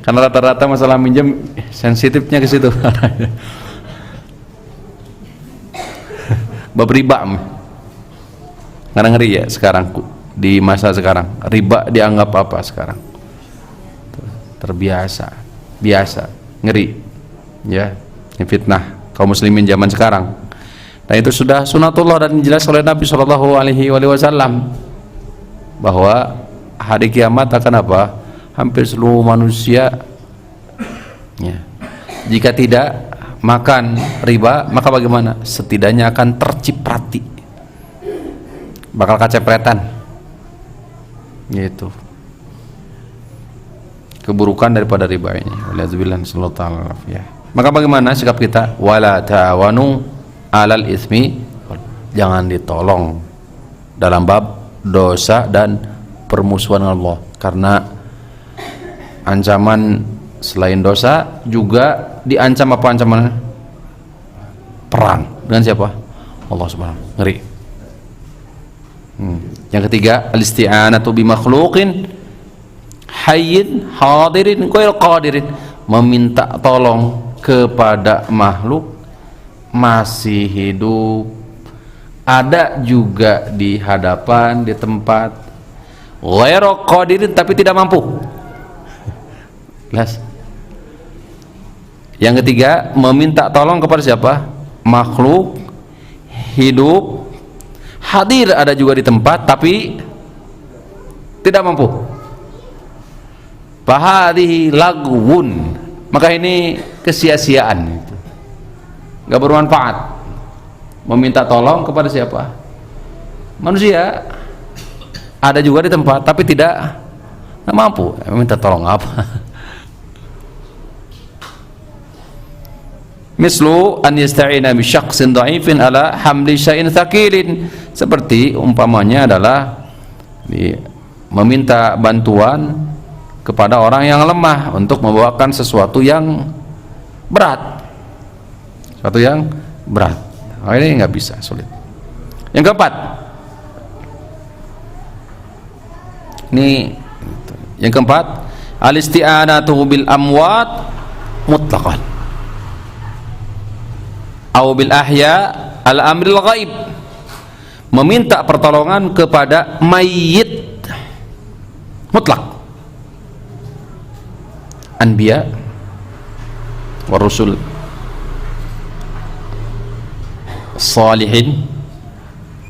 Karena rata-rata masalah minjem sensitifnya ke situ. Bab riba. Karena ngeri ya sekarang di masa sekarang. Riba dianggap apa sekarang? Terbiasa, biasa, ngeri. Ya, ini fitnah kaum muslimin zaman sekarang. Dan itu sudah sunatullah dan jelas oleh Nabi Shallallahu Alaihi Wasallam bahwa hari kiamat akan apa? Hampir seluruh manusia ya, jika tidak makan riba, maka bagaimana? Setidaknya akan terciprati, bakal kacepretan gitu keburukan daripada riba ini. Walhamdulillah sallallahu ta'ala ya. Maka bagaimana sikap kita? Wala ta'awanu 'alal itsmi, jangan ditolong dalam bab dosa dan permusuhan Allah, karena ancaman selain dosa juga diancam apa ancamannya? Perang dengan siapa? Allah Subhanahu. Ngeri. Yang ketiga, al-isti'anatu bi makhluqin hayyin hadirin ghair qadirin, meminta tolong kepada makhluk masih hidup, ada juga di hadapan, di tempat, ghair qadirin tapi tidak mampu. Jelas. Yang ketiga, meminta tolong kepada siapa? Makhluk hidup, hadir ada juga di tempat tapi tidak mampu. Fahadhihi lagwun, maka ini kesia-siaan, nggak bermanfaat. Meminta tolong kepada siapa? Manusia ada juga di tempat tapi tidak mampu. Meminta tolong apa? Mislu an yasta'ina bi syakhsin dha'ifin ala hamli syai'in thaqilin, seperti umpamanya adalah meminta bantuan kepada orang yang lemah untuk membawakan sesuatu yang berat, sesuatu yang berat. Ini nggak bisa, sulit. Yang keempat, ini yang keempat, al-isti'anatu bil amwat mutlaqan au bil ahya al amril ghaib, meminta pertolongan kepada mayit mutlak, anbiya wa rusul salihin,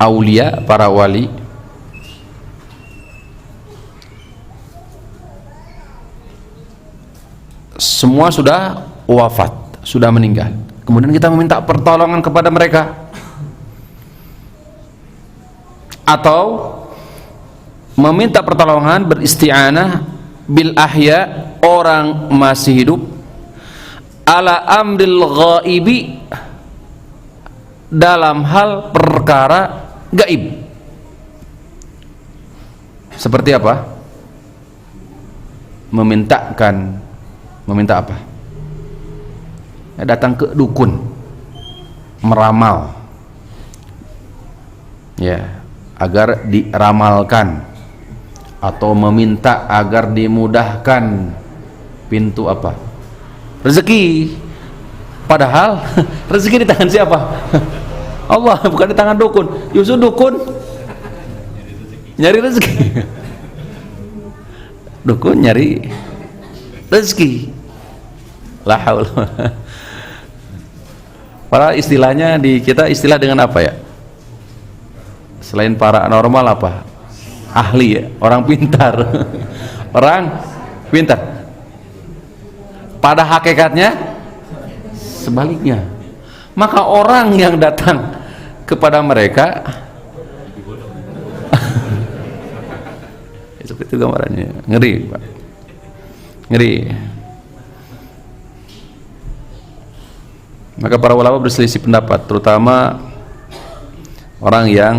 aulia, para wali, semua sudah wafat, sudah meninggal, kemudian kita meminta pertolongan kepada mereka. Atau meminta pertolongan, beristi'anah bil ahya, orang masih hidup, ala amril ghaibi, dalam hal perkara gaib. Seperti apa? Meminta apa? Datang ke dukun, meramal ya, agar diramalkan, atau meminta agar dimudahkan pintu apa? Rezeki. Padahal rezeki di tangan siapa? Allah, bukan di tangan dukun. Justru dukun nyari rezeki. Dukun nyari rezeki. La haula. Para istilahnya di kita istilah dengan apa ya? Selain paranormal apa? Ahli ya, orang pintar. Orang pintar. Pada hakikatnya sebaliknya. Maka orang yang datang kepada mereka seperti itu gambarannya. Ngeri, Pak. Ngeri. Maka para ulama berselisih pendapat, terutama orang yang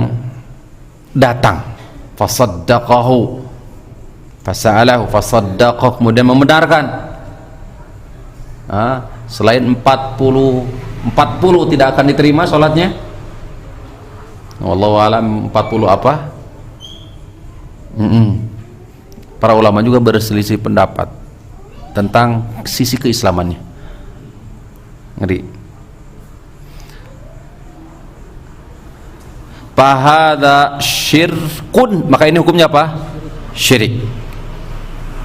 datang fasaddaqahu, Fasa'alahu fasaddaqah, kemudian membenarkan. Selain 40 tidak akan diterima sholatnya. Wallahu alam 40 apa? Para ulama juga berselisih pendapat tentang sisi keislamannya. Ngeri. Fahadha syirkun, maka ini hukumnya apa? Syirik,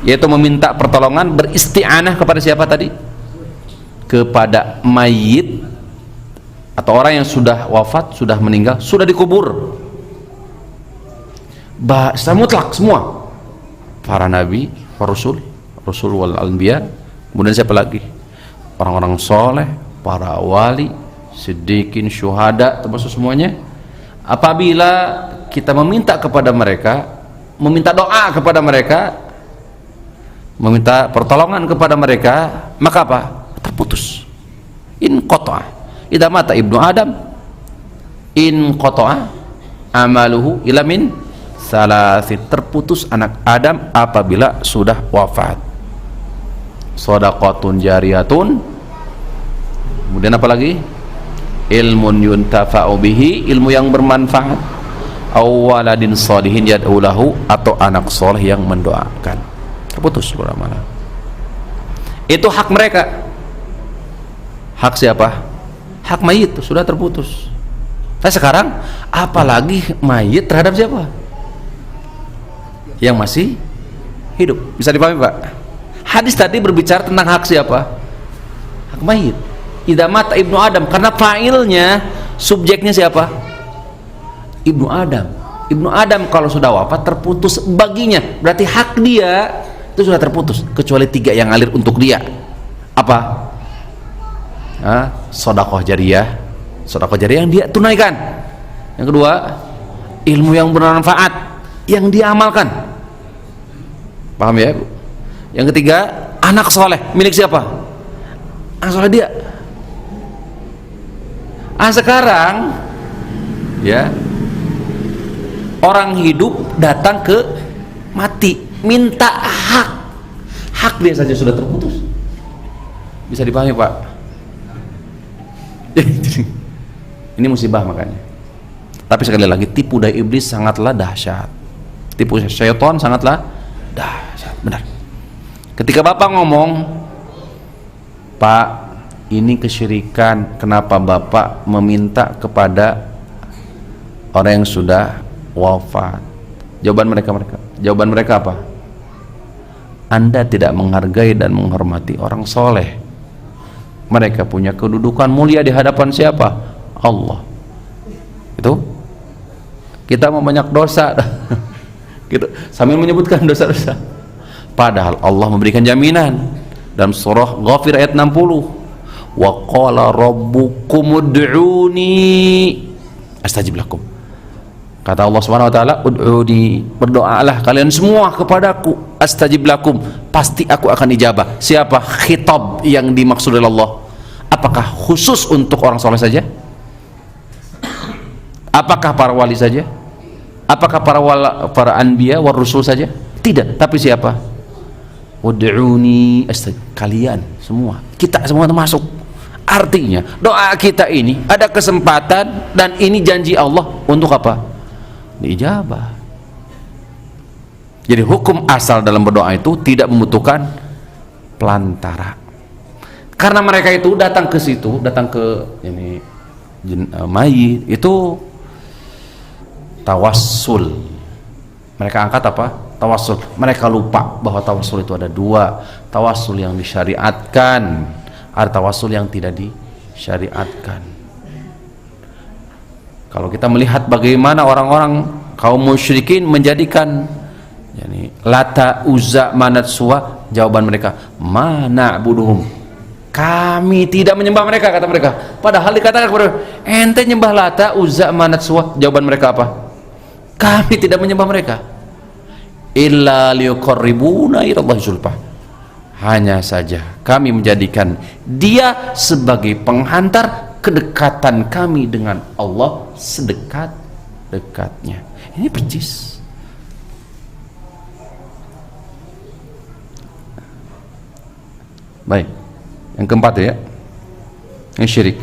yaitu meminta pertolongan, beristi'anah kepada siapa tadi? Kepada mayit atau orang yang sudah wafat, sudah meninggal, sudah dikubur. Bahasa mutlak semua para nabi, para rasul wal anbiya, kemudian siapa lagi? Orang-orang soleh, para wali, siddiqin, syuhada, termasuk semuanya. Apabila kita meminta kepada mereka, meminta doa kepada mereka, meminta pertolongan kepada mereka, maka apa? Terputus. In qata'a idza mata ibnu adam, in qata'a amaluhu ila min salasin, terputus anak Adam apabila sudah wafat. Shadaqatun jariyatun, kemudian apa lagi? Ilmun yuntafa'u bihi, ilmu yang bermanfaat, aw waladin shalihin yad'u lahu, atau anak soleh yang mendoakan. Terputus ulama. Itu hak mereka. Hak siapa? Hak mayit itu sudah terputus. Nah sekarang apalagi mayit terhadap siapa? Yang masih hidup. Bisa dipahami Pak? Hadis tadi berbicara tentang hak siapa? Hak mayit. Idza mata ibnu Adam, karena fa'ilnya, subjeknya siapa? Ibnu Adam. Ibnu Adam kalau sudah wafat terputus baginya, berarti hak dia itu sudah terputus, kecuali 3 yang ngalir untuk dia. Apa? Sedekah jariyah. Sedekah jariyah yang dia tunaikan. Yang kedua, ilmu yang bermanfaat yang dia amalkan. Paham ya Bu? Yang ketiga, anak soleh. Milik siapa? Anak soleh dia. Sekarang ya, orang hidup datang ke mati, minta hak dia saja sudah terputus. Bisa dipahami Pak? Ini musibah makanya. Tapi sekali lagi, tipu daya iblis sangatlah dahsyat, tipu syaitan sangatlah dahsyat, benar. Ketika Bapak ngomong, Pak, ini kesyirikan, kenapa Bapak meminta kepada orang yang sudah wafat? Jawaban mereka apa? Anda tidak menghargai dan menghormati orang soleh. Mereka punya kedudukan mulia di hadapan siapa? Allah. Itu kita mau banyak dosa gitu, sambil menyebutkan dosa-dosa, padahal Allah memberikan jaminan dalam surah Ghafir ayat 60. Wa qala rabbukum ud'uni astajib lakum. Kata Allah Subhanahu wa taala, ud'uni, berdoalah kalian semua kepadaku, astajib lakum, pasti aku akan ijabah. Siapa khitab yang dimaksud oleh Allah? Apakah khusus untuk orang soleh saja? Apakah para wali saja? Apakah para anbiya war rusul saja? Tidak, tapi siapa? Ud'uni astajib, kalian semua, kita semua termasuk. Artinya doa kita ini ada kesempatan, dan ini janji Allah untuk apa? Diijabah. Jadi hukum asal dalam berdoa itu tidak membutuhkan pelantara. Karena mereka itu datang ke situ, datang ke ini mayit itu tawassul. Mereka angkat apa? Tawassul. Mereka lupa bahwa tawassul itu ada 2. Tawassul yang disyariatkan, ada tawassul yang tidak disyariatkan. Kalau kita melihat bagaimana orang-orang kaum musyrikin menjadikan Lata, Uzza, Manat, Suwa, jawaban mereka, mana buduhum, kami tidak menyembah mereka, kata mereka. Padahal dikatakan kepada ente nyembah Lata, Uzza, Manat, Suwa, jawaban mereka apa? Kami tidak menyembah mereka. Illa liyuqarribuna ilallahi zulfah, hanya saja kami menjadikan dia sebagai penghantar kedekatan kami dengan Allah sedekat-dekatnya. Ini percis. Baik. Yang keempat ya. Yang syirik.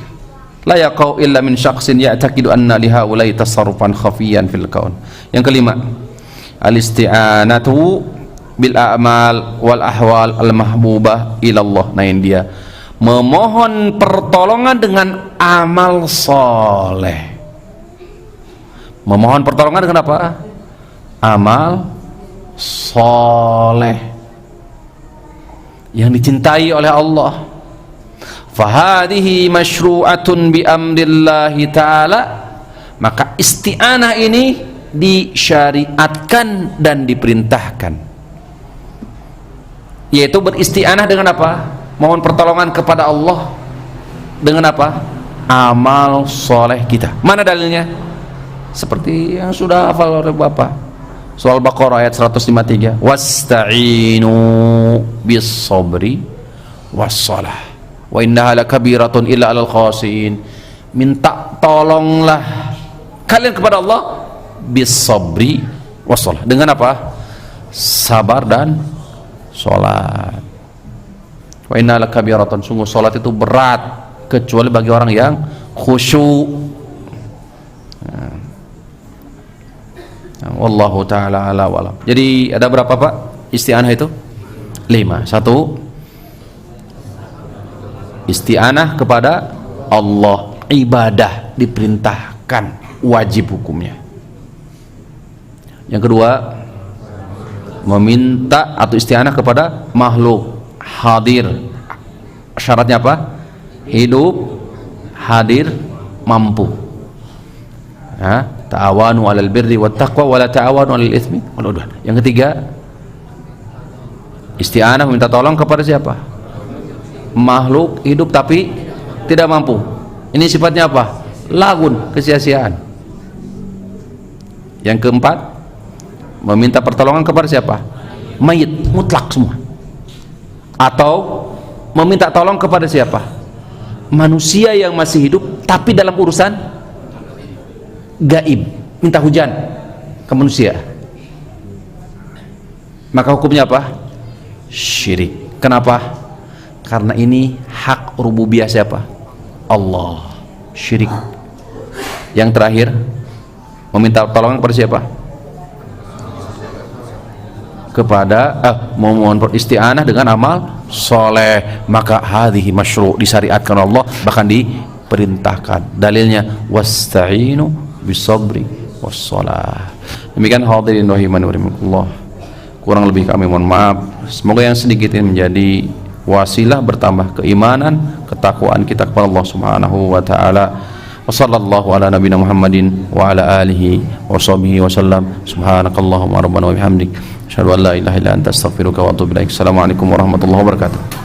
La yaqau illa min syakhsin ya'taqidu anna li haula'i tasarrufan khafiyan fil kaun. Yang kelima, al-isti'anatu bil a'mal wal ahwal al mahbubah ila Allah. Nah ini dia, memohon pertolongan dengan amal soleh. Memohon pertolongan dengan apa? Amal soleh yang dicintai oleh Allah. Fahadihi masyru'atun bi amrillahi ta'ala, maka isti'anah ini disyariatkan dan diperintahkan, yaitu beristi'anah dengan apa? Mohon pertolongan kepada Allah dengan apa? Amal soleh kita. Mana dalilnya? Seperti yang sudah hafal oleh Bapak, Surah Al-Baqarah ayat 153, wasta'inu bis sabri was salah wa innaha lakabiratun illa 'alal khashiin. Minta tolonglah kalian kepada Allah bis sabri was salah, dengan apa? Sabar dan salat. Wa innaha lakabiratun, sungguh salat itu berat kecuali bagi orang yang khusyuk. Wallahu ta'ala ala wa'lam. Jadi ada berapa Pak isti'anah itu? 5. 1, isti'anah kepada Allah, ibadah diperintahkan, wajib hukumnya. Yang kedua, meminta atau isti'anah kepada makhluk hadir. Syaratnya apa? Hidup, hadir, mampu. Ta'awanu 'alal birri wat taqwa wa la ta'awanu 'alal itsmi wal 'udwan. Yang ketiga, isti'anah meminta tolong kepada siapa? Makhluk hidup tapi tidak mampu. Ini sifatnya apa? Lagun, kesia-siaan. Yang keempat, meminta pertolongan kepada siapa? Mayit, mutlak semua. Atau meminta tolong kepada siapa? Manusia yang masih hidup tapi dalam urusan gaib, minta hujan ke manusia, maka hukumnya apa? Syirik. Kenapa? Karena ini hak rububiyah siapa? Allah. Syirik. Yang terakhir, meminta pertolongan kepada siapa? Kepada memohon isti'anah dengan amal soleh, maka hadhihi masyru', disyariatkan Allah, bahkan diperintahkan. Dalilnya wasta'inu bisabri wassalah. Demikian hadirin rahiman wa rahimakumullah, kurang lebih kami mohon maaf. Semoga yang sedikit ini menjadi wasilah bertambah keimanan, ketakwaan kita kepada Allah Subhanahu wa taala. Wa sallallahu ala nabiyina Muhammadin wa ala alihi wa sahbihi wa sallam. Subhanakallahumma rabbana wa bihamdik, asyhadu an la ilaha illa anta astaghfiruka wa atubu ilaik. Assalamualaikum warahmatullahi wabarakatuh.